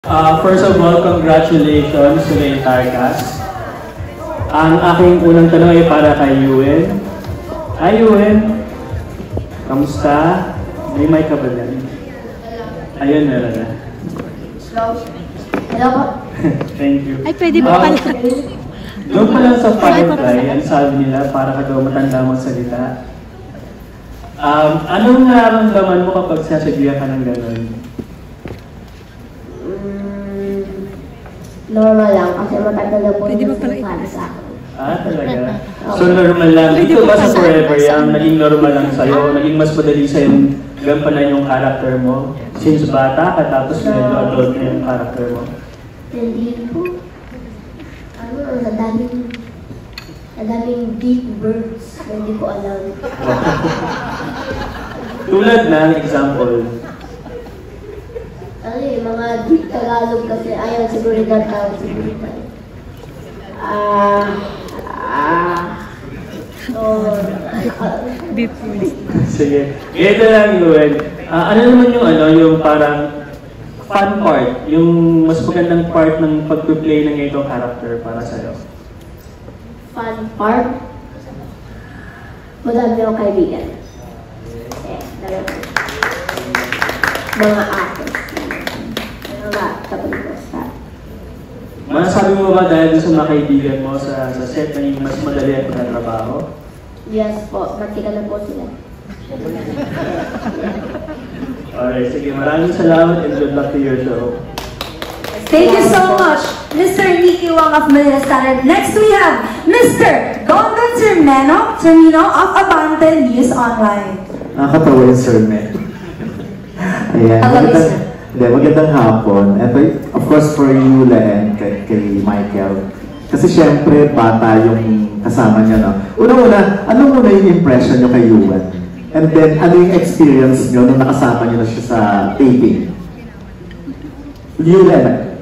First of all, congratulations to the entire cast. Ang aking unang tanong ay para kay Yuen. Hi Yuen! Kamusta? May mic ka ba dyan? Ayun, meron na. Hello po. Thank you. Ay, pwede ba pala? Doon pa lang sa Firefly, ang sabi nila, para ka daw matanda magsalita. Anong nararamdaman mo kapag sasabihan ka ng gano'n? Normal lang, kasi matagal na po Pwede ba pala para sa akin. Talaga? So normal lang. Dito ba sa Forever yan, naging normal lang sa'yo? Naging mas madali sa'yo gampanan yung character mo? Since bata ka, tapos medyo adult na yung character mo? Hindi po. Nadaming deep words na hindi ko alam. Tulad ng example. Mga deep Tagalog kasi ayaw seguridad tawag seguridad. Deep words. Sige. Ito lang yun. Ano naman yung parang fun part, yung mas magandang part ng pag-play ng itong character para sa'yo? Fun part? Madami akong kaibigan. Mga artists. Masasabi mo ba dahil sa mga kaibigan mo sa set na mas madali ang pagkatrabaho? Yes po, martika na po sila. Alright, sige, maraming salamat and good luck to your show. Thank you so much, Mr. Nicky Wong of Manila Standard. Next we have Mr. Gondon Termino of Abante News Online. Nakakatawa yung Sir Met. Ayan. Magandang hapon. And of course for you, and kay Michael. Kasi syempre, bata yung kasama niya, no? Una-una, ano muna yung impression niyo kay Yuan? And then, ano yung experience niyo nung nakasama niyo na siya sa taping? Yuan.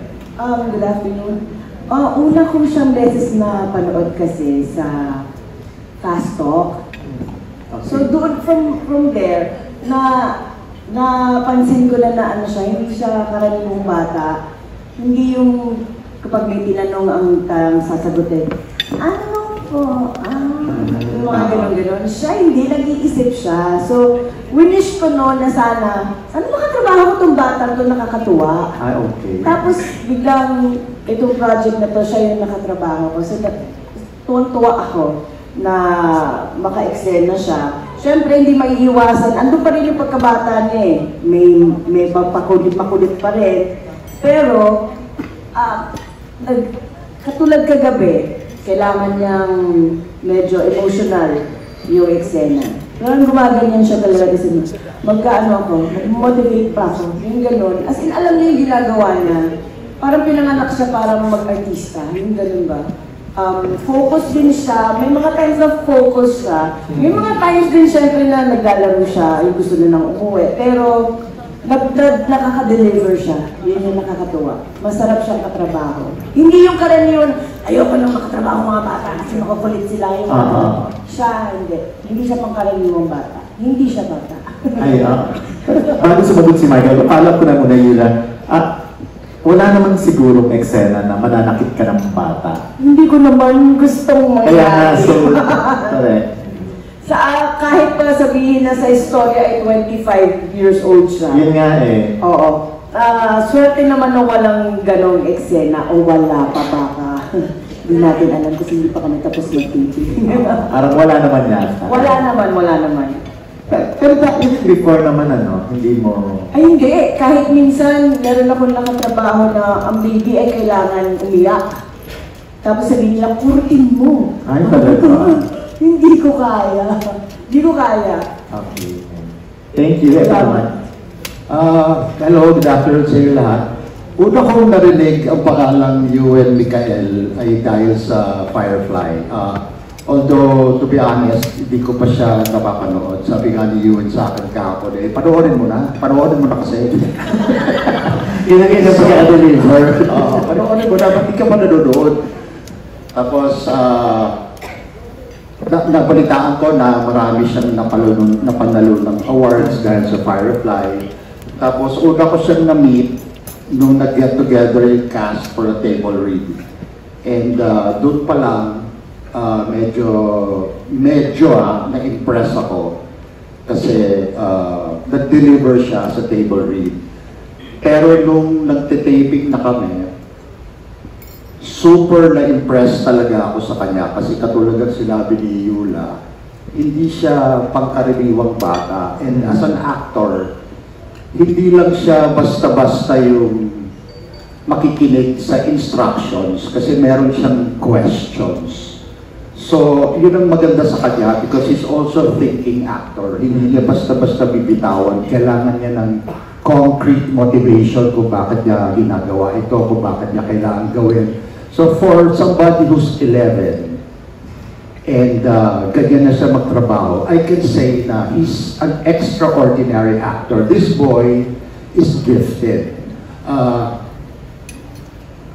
Good afternoon. Una ko siyang beses na panood kasi sa Fast Talk. Okay. So doon from there, napansin ko na ano siya, hindi siya karaniwang bata. Hindi yung kapag may tinanong ang sasagutin. Ano po? Yung mga ganon-ganon. Siya hindi, nag-iisip siya. So, winish ko noon na sana makatrabaho ko itong batang to, nakakatuwa. Okay. Tapos, biglang itong project na to, siya yung nakatrabaho ko. So, tuwang-tuwa ako na maka-eksena siya. Siyempre, hindi maiiwasan. Andun pa rin yung pagkabata niya eh. May makulit pa rin. Pero, katulad kagabi, kailangan niyang medyo emotional yung eksena. Pero gumaganyan siya talaga kasi magkaano ako, motivate pa ako. Yung gano'n. As in, alam niya yung ginagawa niya. Parang pinanganak siya para mag-artista. Yung gano'n ba? Focus din siya. May mga times na focus siya. May mga times din siyempre na naglalaro siya. Yung gusto na nang umuwi. Pero nakaka-deliver siya. Yun yung nakakatuwa. Masarap siyang katrabaho. Hindi yung karaniwan, ayoko nang makatrabaho mga bata kasi makukulit sila yung siya, hindi. Hindi siya pang karaniwang bata. Hindi siya bata. Bago sumagot si Michael, paalap ko na muna Yula. Wala naman sigurong eksena na mananakit ka ng bata. Hindi ko naman gustong mangyari. Kaya nga, so, correct. Kahit pa sabihin na sa istorya ay 25 years old siya. Yun nga eh. Oo. Swerte naman na walang ganong eksena o wala pa baka. Hindi natin alam kasi hindi pa kami tapos mag-taping. Parang wala naman yata. Wala naman. Pero bakit before naman hindi mo... Ay hindi. Kahit minsan, meron akong nakatrabaho na ang baby ay kailangan umiyak. Tapos sabihin nila, kurtin mo. Ay, talaga. Hindi ko kaya. Okay. Thank you. Salamat. Hello, good afternoon sa iyo lahat. Una kong narinig ang pangalang Yuen Michael ay dahil sa Firefly. Although, to be honest, hindi ko pa siya napapanood. Sabi nga ni Yuen sa akin kahapon, panoorin mo na kasi. Yun ang isa pagka-deliver. Panoorin mo na, ba't di ka pa nanonood? Tapos, nabalitaan ko na marami siyang napanalo ng awards dahil sa Firefly. Tapos, una ko siyang na-meet nung nag-get together yung cast for a table read. And doon pa lang, medyo na-impress ako kasi nag-deliver siya sa table read. Pero nung nagtitaping na kami, super na-impress talaga ako sa kanya kasi katulad ng sinabi ni Yula, hindi siya pangkaraniwang bata. And as an actor, hindi lang siya basta-basta yung makikinig sa instructions kasi meron siyang questions. So, yun ang maganda sa kanya because he's also a thinking actor. Hindi niya basta-basta bibitawan. Kailangan niya ng concrete motivation kung bakit niya ginagawa ito, kung bakit niya kailangan gawin. So, for somebody who's 11, and ganyan na siya magtrabaho, I can say na he's an extraordinary actor. This boy is gifted.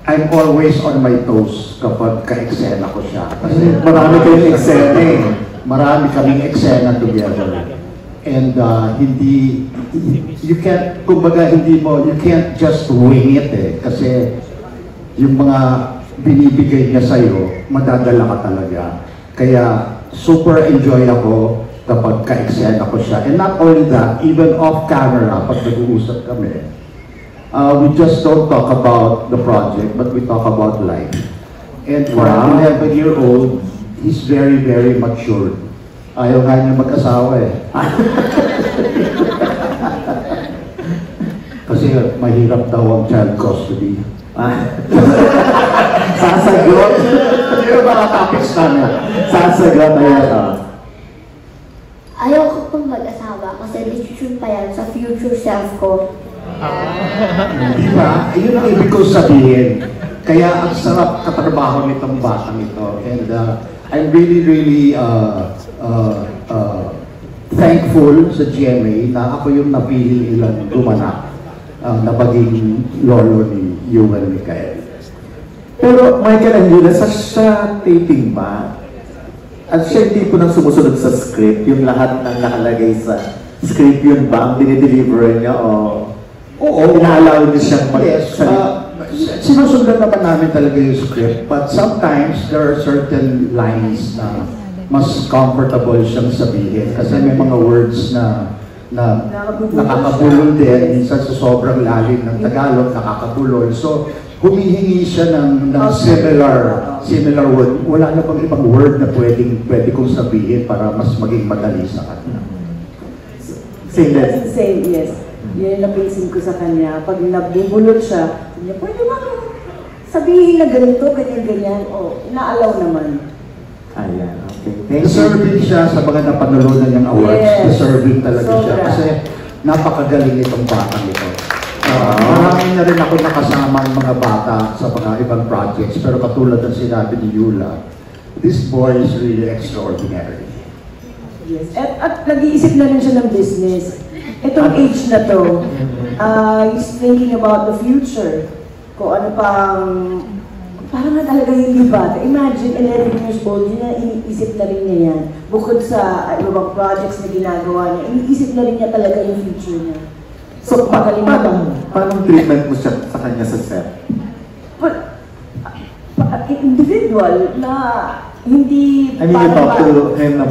I'm always on my toes kapag ka-eksena ko siya. Kasi Marami kayong eksena eh. marami kaming eksena together. And you can't, kumbaga you can't just wing it eh. Kasi yung mga binibigay niya sa'yo, madadala ka talaga. Kaya super enjoy ako kapag ka-eksena ko siya. And not only that, even off camera, pag nag-uusap kami, we just don't talk about the project, but we talk about life. And for an 11-year-old, he's very, very mature. Ayaw nga niya mag-asawa eh. Kasi mahirap daw ang child custody. Sasagot. Sino ba ang topics namin? Sasagot na Ayaw ko pong mag-asawa kasi decision pa yan sa future self ko. Di ba? Ayun ang ibig kong sabihin. Kaya ang sarap katrabaho nitong batang ito. And I'm really, really thankful sa GMA na ako yung napili nilang gumanap na maging lolo ni Yuan Micael. Pero Michael and Yula, sa taping ba? At siya yung tipo ng sumusunod sa script, yung lahat ng nakalagay sa script yun ba ang dinideliver niya o inaalaw niya siyang sinusundan naman namin talaga yung script, but sometimes there are certain lines na mas comfortable siyang sabihin kasi may mga words na nakakabulol din, minsan sa sobrang lalim ng Tagalog, nakakabulol. So, humihingi siya ng similar word. Wala na bang ibang word na pwede kong sabihin para mas maging madali sa kanya? Same, yes. Yun yung napansin ko sa kanya. Pag nabubulot siya, niya, pwede ba sabihin na ganito, ganyan. O, inaalaw naman. Ayan, okay. Thank you. Deserving siya sa mga napanulonan niyang awards. Yes. Deserving talaga siya. Kasi napakagaling itong batang ito. Marami na rin ako nakasama ang mga bata sa mga ibang projects. Pero katulad ng sinabi ni Yula, this boy is really extraordinary. Yes. At nag-iisip na rin siya ng business. Itong age na to, he's thinking about the future. Kung ano pang, parang na talaga yung bata. Imagine, 11 years old, yun na iniisip na rin niya yan. Bukod sa ibang projects na ginagawa niya, iniisip na rin niya talaga yung future niya. So, paano treatment mo siya sa kanya sa set? Well, individual na hindi I mean, you talk to him na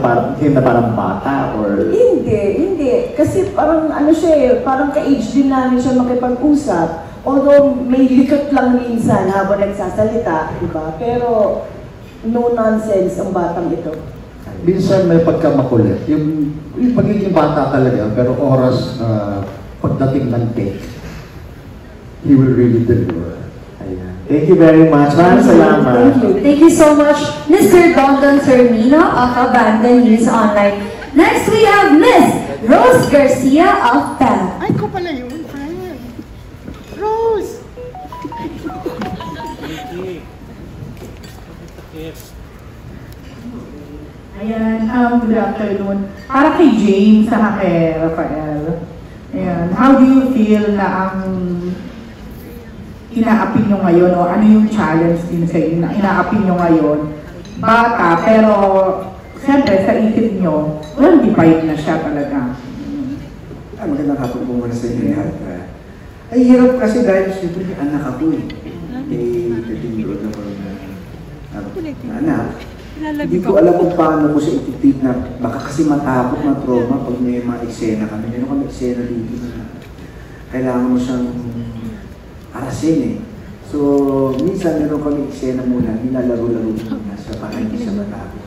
parang bata or... Hindi. Kasi parang ano siya eh, parang ka-age din namin siya makipag-usap. Although may likot lang minsan habang nagsasalita, di ba? Pero no nonsense ang batang ito. Minsan may pagkamakulit. Yung pagiging bata talaga, pero oras pagdating ng take, he will really deliver. Ayan. Thank you very much. Maraming salamat. Thank you so much, Mr. Dondon Termino of Abandon News Online. Next, we have Miss Rose Garcia of PAL. Ay, ko pala yun, friend. Rose! Ayan, good afternoon. Para kay James, saka kay Rafael. Ayan, how do you feel na ang inaapi nyo ngayon o ano yung challenge din sa inyo na inaapi nyo ngayon? Bata, pero siyempre sa isip nyo, well, divide na siya talaga. Magandang hapon po muna sa inyo lahat. Ay, hirap kasi dahil siyempre may anak ako eh. May 13-year-old ako na anak. Hindi ko alam kung paano ko siya ititit na baka kasi matakot, trauma pag may mga eksena kami. Meron kami eksena dito na kailangan mo siyang arasin eh. So, minsan meron kami eksena muna, nilalaro-laro muna siya para hindi siya matakot.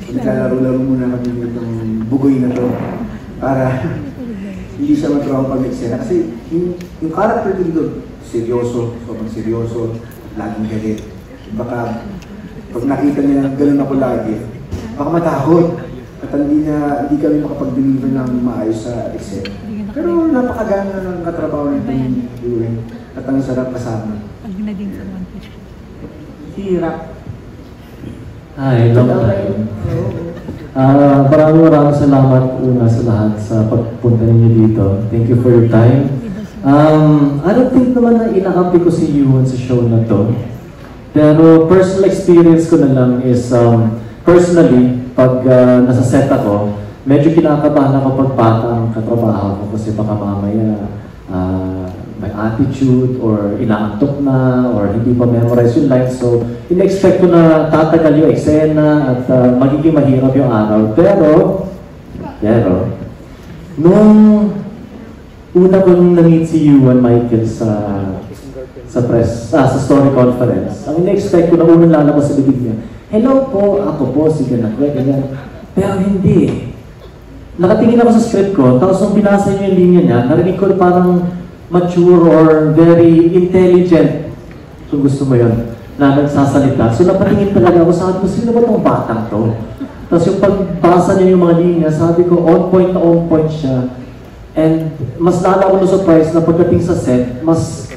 Nilalaro-laro muna kami itong bugoy na to para hindi siya matrauma pag eksena. Kasi yung character dito, seryoso, sobrang seryoso, laging galit. Baka pag nakita niya gano'n ako lagi, baka matakot. At hindi kami makapag-deliver ng maayos sa eksena. Pero napakaganda ng katrabaho nitong Yuen at ang sarap kasama. Hirap. Hi, long time. Maraming salamat una sa lahat sa pagpunta ninyo dito. Thank you for your time. I don't think naman na inakampi ko si Yuen sa show na to. Pero personal experience ko na lang is, personally, pag nasa set ako, medyo kinakabahan ako pag bata ang katrabaho ko kasi baka mamaya may attitude or inaantok na or hindi pa memorize yung lines. So, in-expect ko na tatagal yung eksena at magiging mahirap yung araw. Pero, nung una kong na-meet si Yuen Michael sa story conference, ang in-expect ko na unang lalabas sa bibig niya, hello po, ako po, si Ganagwe, ganyan. Pero hindi. Nakatingin ako sa script ko, tapos nung binasa niyo yung linya niya, narinig ko parang mature or very intelligent, kung gusto mo yun, na nagsasalita. So napatingin talaga ako, sabi ko, sino ba itong batang to? Tapos yung pagbasa niya yung mga linya, sabi ko, on point siya. And mas lalo ako na-surprise na pagdating sa set, mas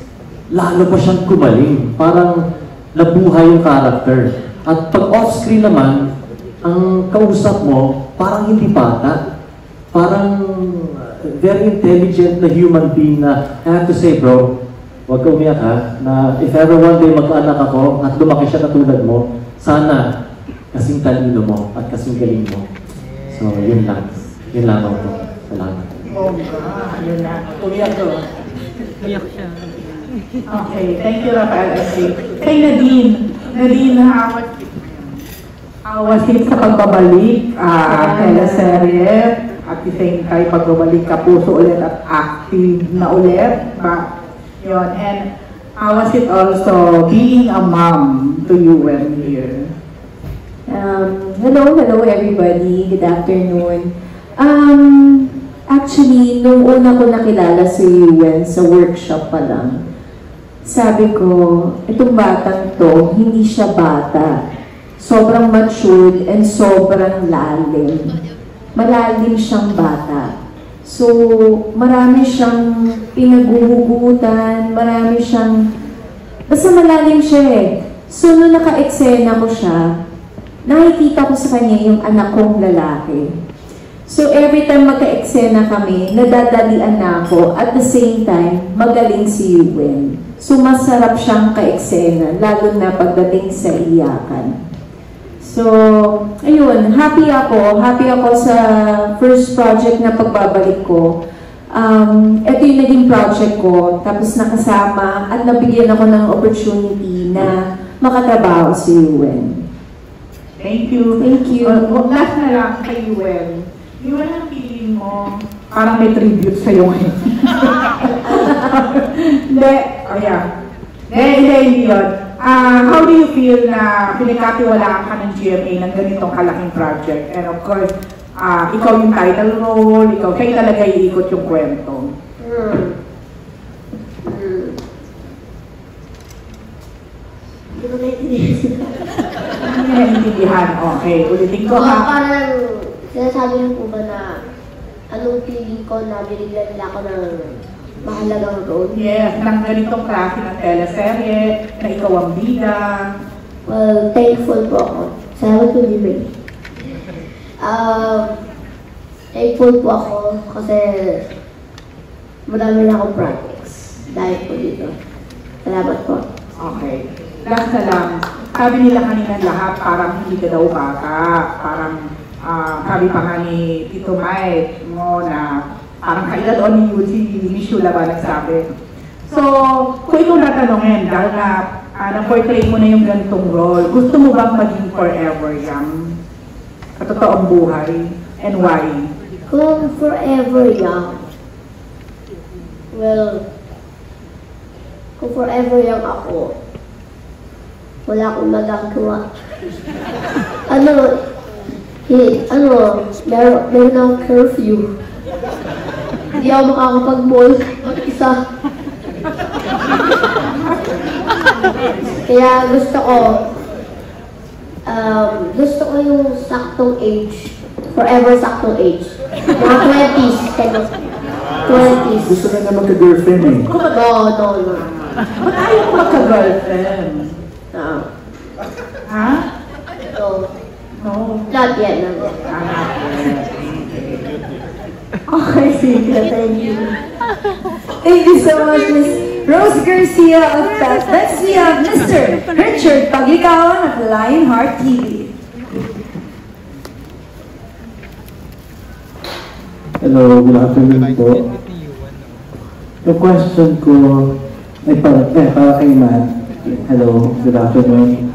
lalo pa siyang kumaling. Parang nabuhay yung character. At pag off-screen naman, ang kausap mo, parang hindi bata. Parang very intelligent na human being na, I have to say bro, huwag ka umiyak ha, na if ever one day mag-anak ako at lumaki siya katulad mo, sana kasing talino mo at kasing galing mo. So, yun lang. Yun lang ako. Salamat. Oh, yun na. Umiyak ko. Umiyak siya. Okay, thank you, Rafael S. Kay Nadine. Nadine, how was it sa pagbabalik teleserye? At the same time, pagbabalik ka puso ulit at active na ulit. Yun. And how was it also being a mom to you when here? Hello everybody. Good afternoon. Actually, nung una ko nakilala si Yuen sa workshop pa lang, sabi ko, itong batang to, hindi siya bata. Sobrang matured and sobrang lalim. Malalim siyang bata. So, marami siyang pinaguhugutan, marami siyang... Basta malalim siya eh. So, nung naka-eksena ko siya, nakikita ko sa kanya yung anak kong lalaki. So, every time magka-eksena kami, nadadalian na ako. At the same time, magaling si Yuen. So, masarap siyang ka-eksena, lalo na pagdating sa iyakan. So, ayun, happy ako sa first project na pagbabalik ko. Ito yung naging project ko, tapos nakasama at nabigyan ako ng opportunity na makatrabaho si Yuen. Thank you. Thank you. Last na lang kay Yuen. Yuen, ang feeling mo, parang may tribute sa'yo ngayon. Hindi, hindi yun. How do you feel na pinagkatiwalaan ka ng GMA ng ganitong kalaking project? And of course, ikaw yung title role, kayo talaga iikot yung kwento. Hindi ko naiintindihan. Hindi naiintindihan. Okay, ulitin ko ha. Parang sinasabi niyo po ba na anong feeling ko na binigyan nila ako ng mahalagang role? Yes, ng ganitong klase ng teleserye, na ikaw ang bida. Well, thankful po ako. Salamat po, Jimmy. Thankful po ako kasi madami na akong projects dahil po dito. Salamat po. Okay. Last na lang, sabi nila kanina lahat parang hindi ka daw bata. Parang sabi pa nga ni Tito Mike mo na parang kailan o ni Yuji, ni Shula ba nagsabi? So, kung itong tatanungin, dahil na-portray mo na yung ganitong role, gusto mo bang maging forever young? Sa totoong buhay? And why? Kung forever young, well, kung forever young ako, wala akong magagawa. Meron ng curfew. Hindi ako makakapag-mall mag-isa. Kaya gusto ko yung saktong age. Forever saktong age. Mga 20s. 20s. Gusto na nga magka-girlfriend eh. No. Ba't ayaw ko magka-girlfriend? Ha? No. Not yet. Okay, sige. Thank you. Thank you so much, Ms. Rose Garcia of PEP. Next, we have Mr. Richard Paglikawan of Lionheart TV. Hello, good afternoon po. Yung question ko ay para kay Matt. Hello, good afternoon.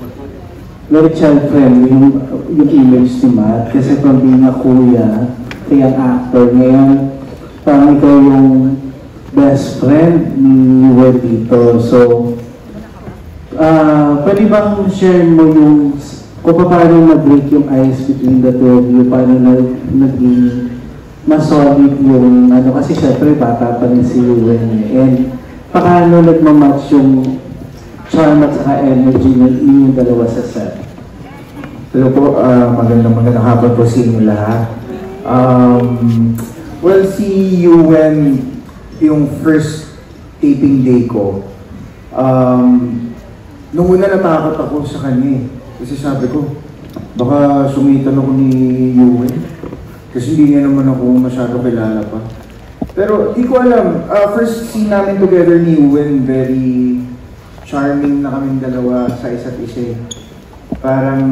Very child-friendly yung image ni Matt kasi from being a kuya, kaya ang actor ngayon, parang ikaw yung best friend ni Will dito. So, pwede bang share mo yung kung paano na-break yung ice between the two of you, paano naging mas solid yung kasi syempre bata pa rin si Will and paano nagmamatch yung charm at saka energy ng dalawa sa set? Hello po, magandang hapon po sa inyo lahat. Well, si Yuen, yung first taping day ko, nung una natakot ako sa kanya eh. Kasi sabi ko, baka sumitan ako ni Yuen. Kasi hindi niya naman ako masyado kilala pa. Pero di ko alam, first scene namin together ni Yuen, very charming na kaming dalawa sa isa't isa. Parang,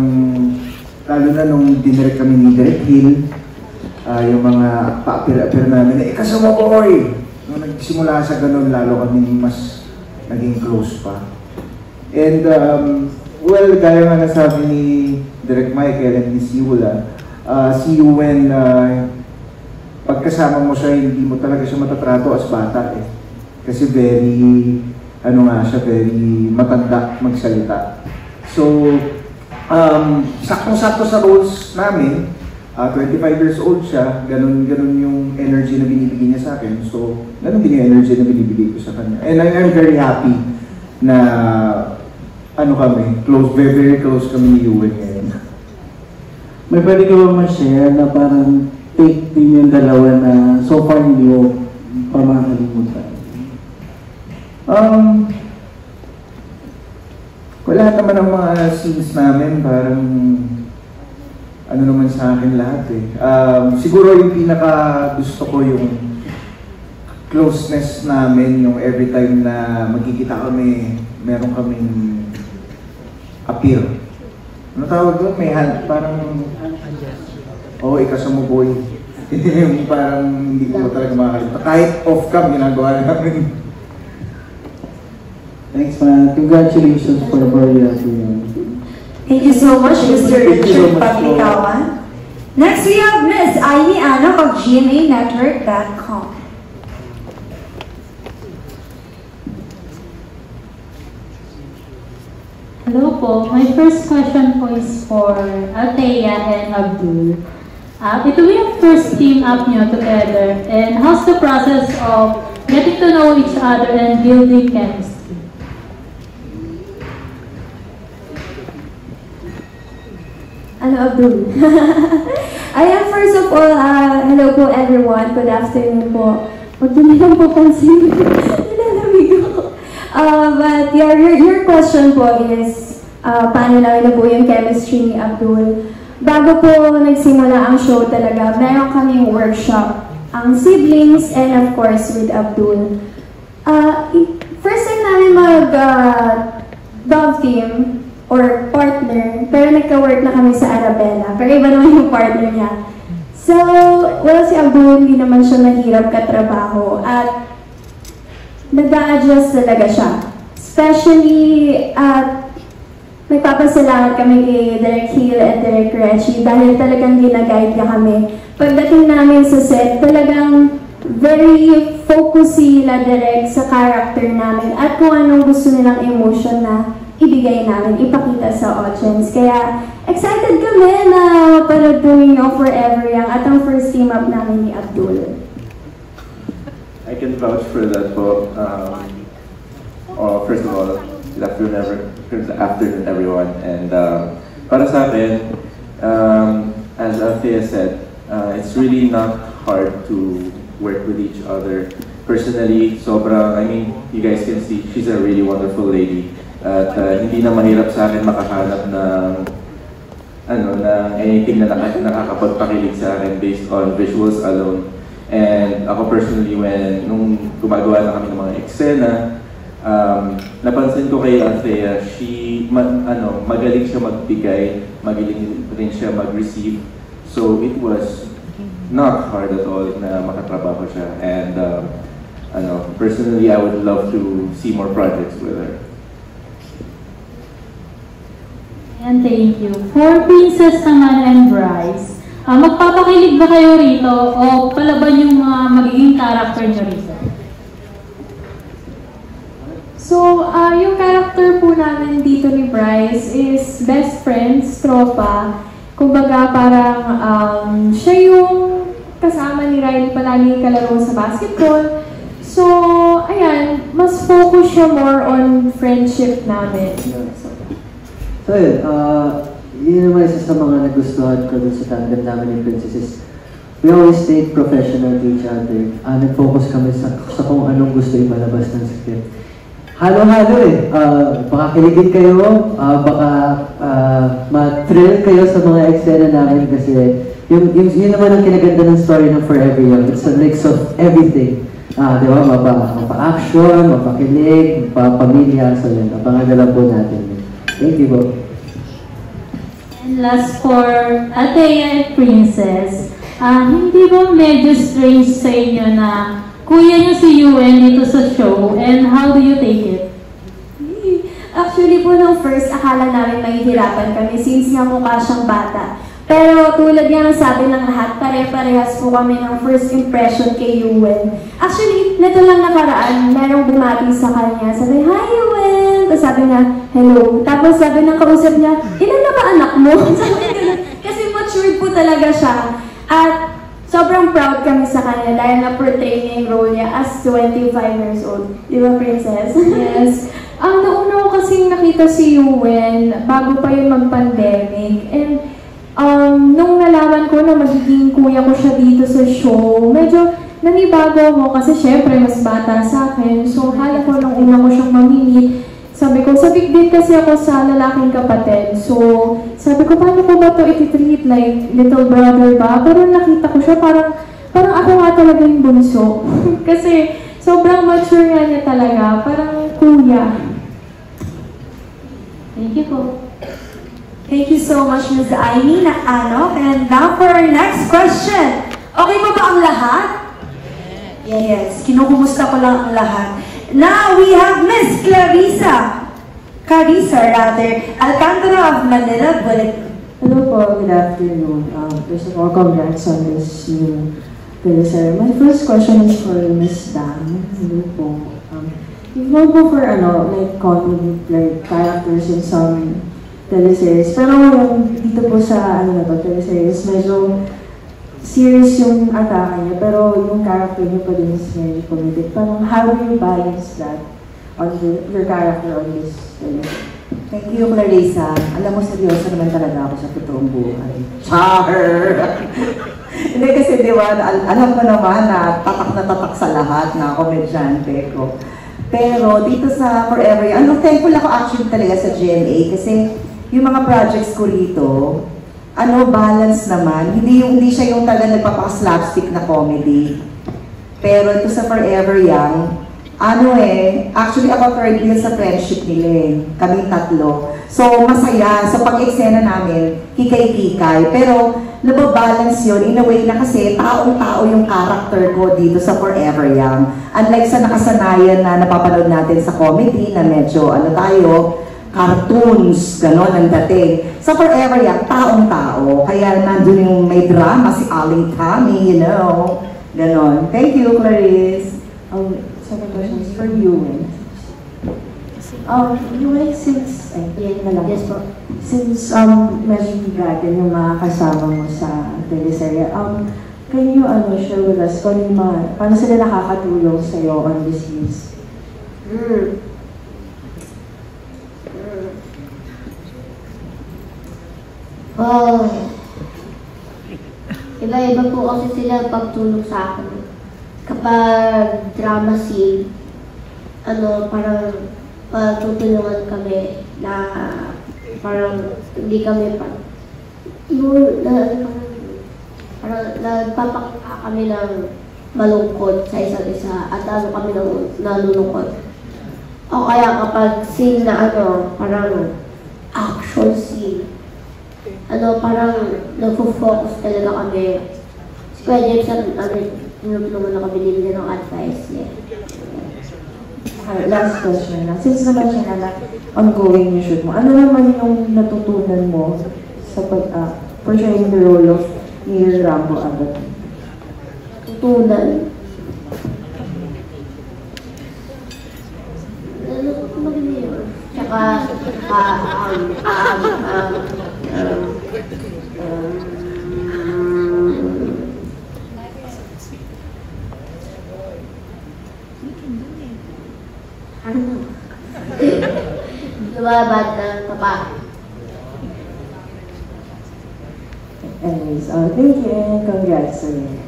lalo na nung dinirect kami ni Direk Hill, yung mga pa-appear namin na, kasama ko, oy! Nung nagsimula sa ganun, lalo kami mas naging close pa. And, well, gaya nga nasabi ni Direk Michael and Miss Yula, si Yuen, pagkasama mo siya, hindi mo talaga siya matatrato as bata eh. Kasi very, very matanda magsalita. So, saktong-sakto sa roles namin, 25 years old siya, ganun yung energy na binibigay niya sa akin. So, ganun din yung energy na binibigay ko sa kanya. And I'm very happy na, kami, close, very, very close kami ni Yuen ngayon. May pwede ka ba ma-share na parang take din yung dalawa na so far hindi mo pa makakalimutan? Wala naman ang mga scenes namin, parang naman sa akin lahat eh. Siguro yung pinaka gusto ko yung closeness namin, yung every time na magkikita kami, meron kaming appeal. Ano tawag doon? May hand, parang, ikasama boy. Yung parang hindi ko talaga makakalimutan. Kahit off-cam, ginagawa namin. Thanks, man. Congratulations for Maria. Thank you so much, Mr. Richard Paglikawan. Next, we have Miss Ivy Anna of GMANetwork.com. Hello po. My first question po is for Althea and Abdul. Ito yung first team up nyo together, and how's the process of getting to know each other and building chemistry? Abdul. Ayan, first of all, hello po everyone. Good afternoon po. Huwag din lang po pansin. Nilalamig ako. But your question po is, paano lang na po yung chemistry ni Abdul? Bago po nagsimula ang show talaga, meron kaming workshop. Ang siblings and of course with Abdul. First time namin mag-dove team or partner, pero nagka-work na kami sa Arabella. Pero iba naman yung partner niya. So, well, si Abdul, hindi naman siya nahirap katrabaho. At nag-a-adjust talaga siya. Especially nagpapasalamat kami kay Direk Hill and Direk Reggie dahil talagang ginaguide niya kami. Pagdating namin sa set, talagang very focus sila direct sa character namin at kung anong gusto nilang emotion na ibigay namin, ipakita sa audience. Kaya excited kami na mapanood po ninyo Forever Young at ang first team up namin ni Abdul. I can vouch for that po. First of all, good afternoon everyone. And para sa akin, as Althea said, it's really not hard to work with each other. Personally, I mean, you guys can see, she's a really wonderful lady. At hindi na mahirap sa akin makahanap ng anything na nakakapagpakilig sa akin based on visuals alone. And ako personally, nung gumagawa na kami ng mga eksena, napansin ko kay Althea, magaling siya magbigay, magaling rin siya mag-receive. So it was not hard at all na makatrabaho siya. And personally, I would love to see more projects with her. And thank you. For Princess naman and Bryce, magpapakilig ba kayo rito o palaban yung magiging character nyo rito? So, yung character po namin dito ni Bryce is best friends, tropa. Kumbaga parang siya yung kasama ni Riley palagi kalaro sa basketball. So, ayan, mas focus siya more on friendship namin. So yun, yun naman isa sa mga nagustuhan ko dun sa tandem namin ni Princess. We always stayed professional to each other. Nag-focus kami sa kung anong gusto yung malabas ng script. Halo-halo eh. Baka kiligin kayo, baka ma-thrill kayo sa mga eksena namin kasi yun naman ang kinaganda ng story ng Forever Young. It's a mix of everything. Diba? Mapa-action, mapakilig, mapa-pamilya. So yun, abangan na lang po natin. Thank you po. And last for Althea and Princess, hindi ba medyo strange sa inyo na kuya niyo si Yuen dito sa show, and how do you take it? Actually po nung first, akala namin mahihirapan kami since nga mukha siyang bata. Pero tulad nga ng sabi ng lahat, pare-parehas po kami ng first impression kay Yuen. Actually, neto lang nakaraan, merong bumati sa kanya. Sabi, "Hi Yuen!" Tapos sabi niya, "Hello." Tapos sabi ng kausap niya, "Ilan na ba anak mo?" Kasi matured po talaga siya. At sobrang proud kami sa kanya dahil na-portray niya yung role niya as 25 years old. Di ba, Princess? Yes. Ang nauna ko kasing nakita si Yuen bago pa yung mag-pandemic. And nung nalaman ko na magiging kuya ko siya dito sa show, medyo nanibago ako kasi syempre mas bata sa akin. So, hala ko nung una ko siyang mamimit. Sabi ko, sabik din kasi ako sa lalaking kapatid. So, sabi ko, paano ko ba ito iti-treat? Like, little brother ba? Pero nakita ko siya, parang ako nga talaga yung bunso. Kasi, sobrang mature nga niya talaga. Parang kuya. Thank you po. Thank you so much, Ms. Aimee Nakano. And now for our next question. Okay mo ba ang lahat? Yes. Kinukumusta ko lang ang lahat. Now we have Miss Carissa Alcantara of Manila Bulletin. Hello po, good afternoon. First of all, congrats on this new teleserye. My first question is for Miss Dan. Hello po. You've known po for like comedy like characters in some teleseries. Pero yung dito po sa teleseries, medyo serious yung atake niya, pero yung character niya pa din is very comedic. Parang how do you balance that on your character on this teleseries? Thank you, Clarissa. Alam mo, seryoso naman talaga ako sa totoong buhay. Char! Hindi kasi, di ba, alam ko naman na tatak sa lahat na komedyante ko. Pero dito sa Forever Young, thankful ako actually talaga sa GMA kasi yung mga projects ko rito, balance naman. Hindi siya yung talaga nagpapaka-slapstick na comedy. Pero ito sa Forever Young, actually ako third wheel sa friendship nila eh. Kami tatlo. So, masaya. So, pag-eksena namin, kikay-kikay. Pero, nababalance yun in a way na kasi taong-tao yung character ko dito sa Forever Young. Unlike sa nakasanayan na napapanood natin sa comedy na medyo, cartoons, gano'n ang dating. Sa Forever Young, taong-tao. Kaya nandun yung may drama, si Aling Tammy, gano'n. Thank you, Clarice. Second question is for you. Since medyo bigatin yung mga kasama mo sa teleserye, can you share with us paano sila nakakatulong sa'yo on this news? Iba-iba po kasi sila pagtulong sa akin. Kapag drama scene, parang tutulungan kami na parang hindi kami parang nagpapakita kami ng malungkot sa isa't isa at kami nalulungkot. O kaya kapag scene na parang action scene, parang nagfo-focus talaga kami. Si Kuya James, tinutulungan na kami nila ng advice niya. Last question na. Since naman siya na ongoing yung shoot mo, ano naman yung natutunan mo sa portraying the role of Neil Rambo Agad? Natutunan? Tsaka, lumabad ng taba. Anyways, thank you and congrats again.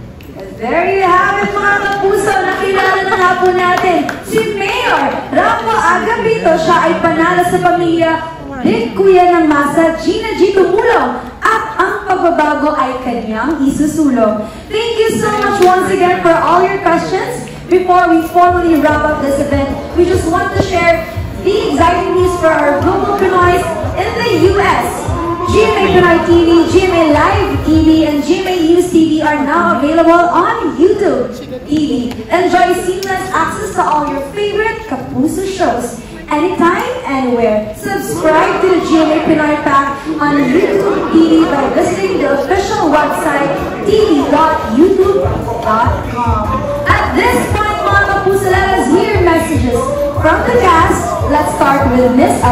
There you have it, mga kapuso. Nakilala na nga po natin si Mayor Rambo Agapito. Siya ay panalo sa pamilya Rin Kuya ng Masa, Gina G. Tumulong. At ang pagbabago ay kanyang isusulong. Thank you so much once again for all your questions. Before we formally wrap up this event, we just want to share the exciting news for our global Pinoys in the U.S. GMA Pinoy TV, GMA Live TV, and GMA News TV are now available on YouTube TV. Enjoy seamless access to all your favorite Kapuso shows, anytime, anywhere. Subscribe to the GMA Pinoy Pack on YouTube TV by visiting the official website, tv.youtube.com. At this point, mga Kapuso, let us hear messages from the cast. Let's start with Miss